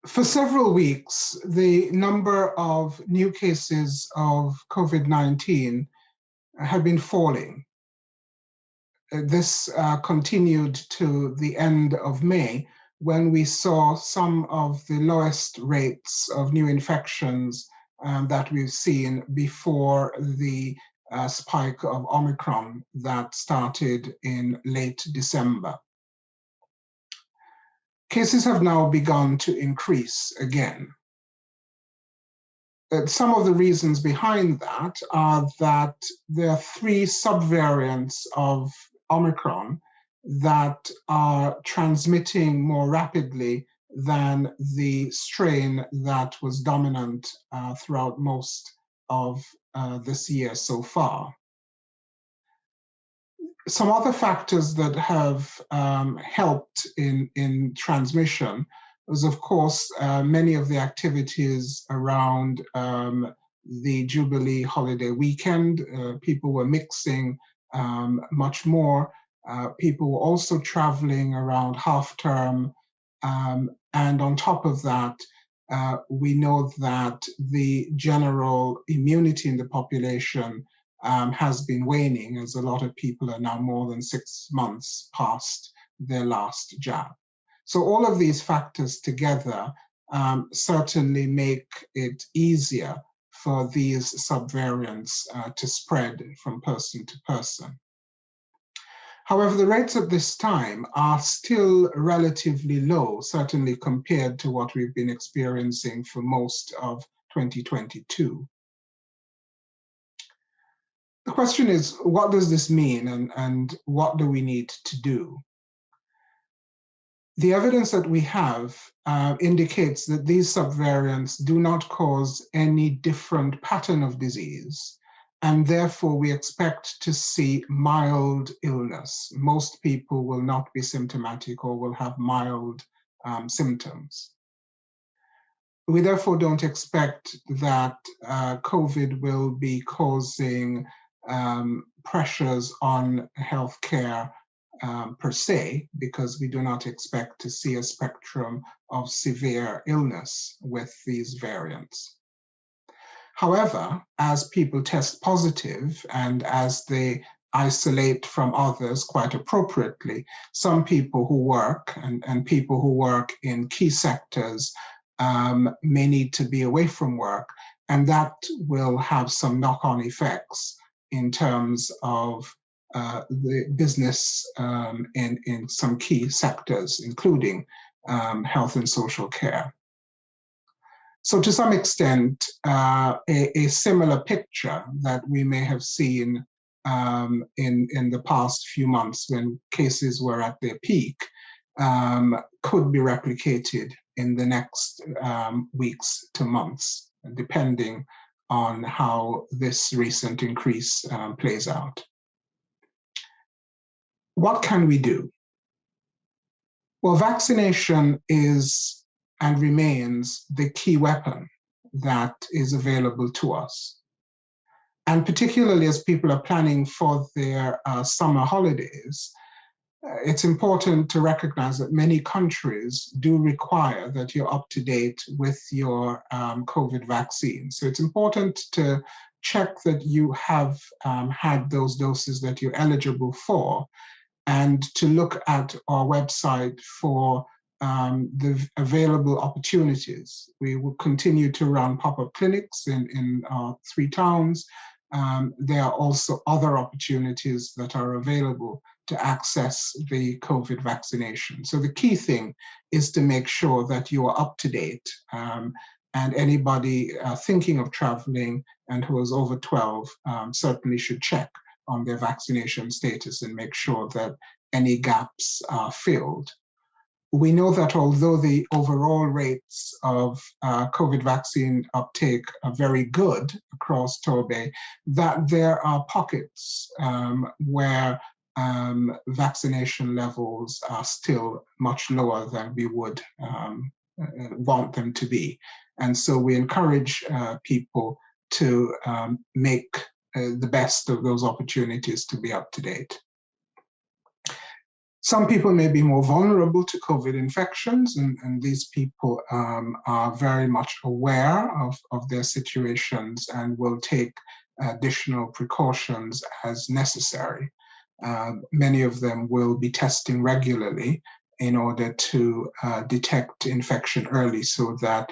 For several weeks, the number of new cases of COVID-19 have been falling. This continued to the end of May, when we saw some of the lowest rates of new infections that we've seen before the spike of Omicron that started in late December. Cases have now begun to increase again. Some of the reasons behind that are that there are three subvariants of Omicron that are transmitting more rapidly than the strain that was dominant throughout most of this year so far. Some other factors that have helped in transmission was, of course, many of the activities around the Jubilee holiday weekend. People were mixing much more. People were also traveling around half term. And on top of that, we know that the general immunity in the population has been waning, as a lot of people are now more than 6 months past their last jab. So all of these factors together certainly make it easier for these subvariants to spread from person to person. However, the rates at this time are still relatively low, certainly compared to what we've been experiencing for most of 2022. The question is, what does this mean, and what do we need to do? The evidence that we have indicates that these subvariants do not cause any different pattern of disease, and therefore we expect to see mild illness. Most people will not be symptomatic or will have mild symptoms. We therefore don't expect that COVID will be causing pressures on healthcare per se, because we do not expect to see a spectrum of severe illness with these variants. However, as people test positive and as they isolate from others quite appropriately, some people who work and people who work in key sectors may need to be away from work, and that will have some knock-on effects in terms of the business in some key sectors, including health and social care. So to some extent, a similar picture that we may have seen in the past few months when cases were at their peak could be replicated in the next weeks to months, depending on how this recent increase plays out. What can we do? Well, vaccination is and remains the key weapon that is available to us. And particularly as people are planning for their summer holidays, it's important to recognize that many countries do require that you're up to date with your COVID vaccine. So it's important to check that you have had those doses that you're eligible for, and to look at our website for the available opportunities. We will continue to run pop-up clinics in our 3 towns. There are also other opportunities that are available to access the COVID vaccination. So the key thing is to make sure that you are up to date, and anybody thinking of traveling and who is over 12 certainly should check on their vaccination status and make sure that any gaps are filled. We know that although the overall rates of COVID vaccine uptake are very good across Torbay, that there are pockets where vaccination levels are still much lower than we would want them to be. And so we encourage people to make the best of those opportunities to be up to date. Some people may be more vulnerable to COVID infections, and these people are very much aware of their situations and will take additional precautions as necessary. Many of them will be testing regularly in order to detect infection early so that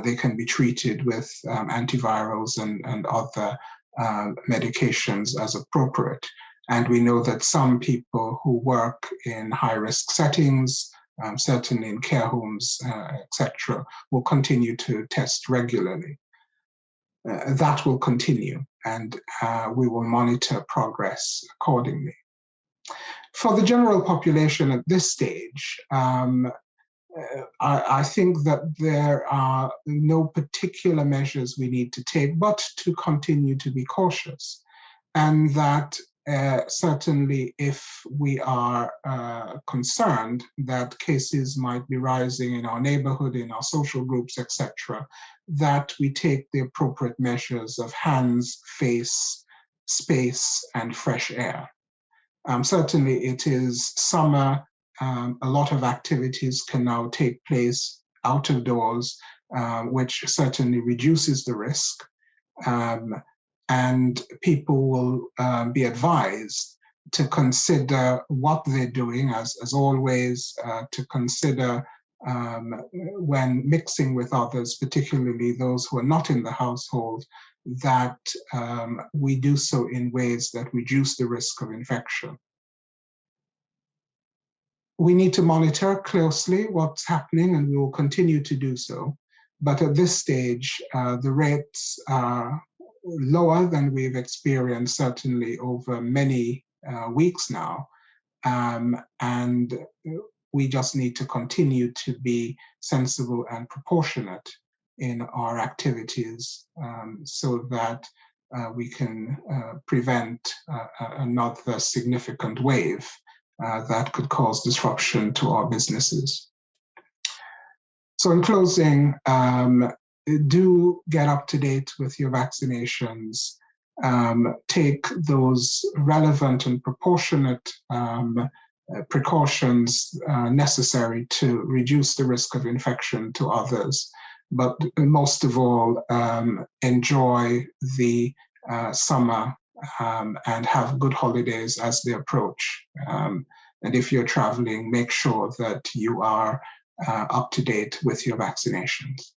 they can be treated with antivirals and other medications as appropriate. And we know that some people who work in high-risk settings, certainly in care homes, etc., will continue to test regularly. That will continue, and we will monitor progress accordingly. For the general population at this stage, I think that there are no particular measures we need to take, but to continue to be cautious. And that certainly if we are concerned that cases might be rising in our neighborhood, in our social groups, etc., that we take the appropriate measures of hands, face, space, and fresh air. Certainly it is summer. A lot of activities can now take place out of doors, which certainly reduces the risk. And people will be advised to consider what they're doing, as always, to consider when mixing with others, particularly those who are not in the household, that we do so in ways that reduce the risk of infection. We need to monitor closely what's happening, and we will continue to do so. But at this stage, the rates are lower than we've experienced certainly over many weeks now. And we just need to continue to be sensible and proportionate in our activities so that we can prevent another significant wave that could cause disruption to our businesses. So in closing, do get up to date with your vaccinations. Take those relevant and proportionate precautions necessary to reduce the risk of infection to others. But most of all, enjoy the summer and have good holidays as they approach. And if you're traveling, make sure that you are up to date with your vaccinations.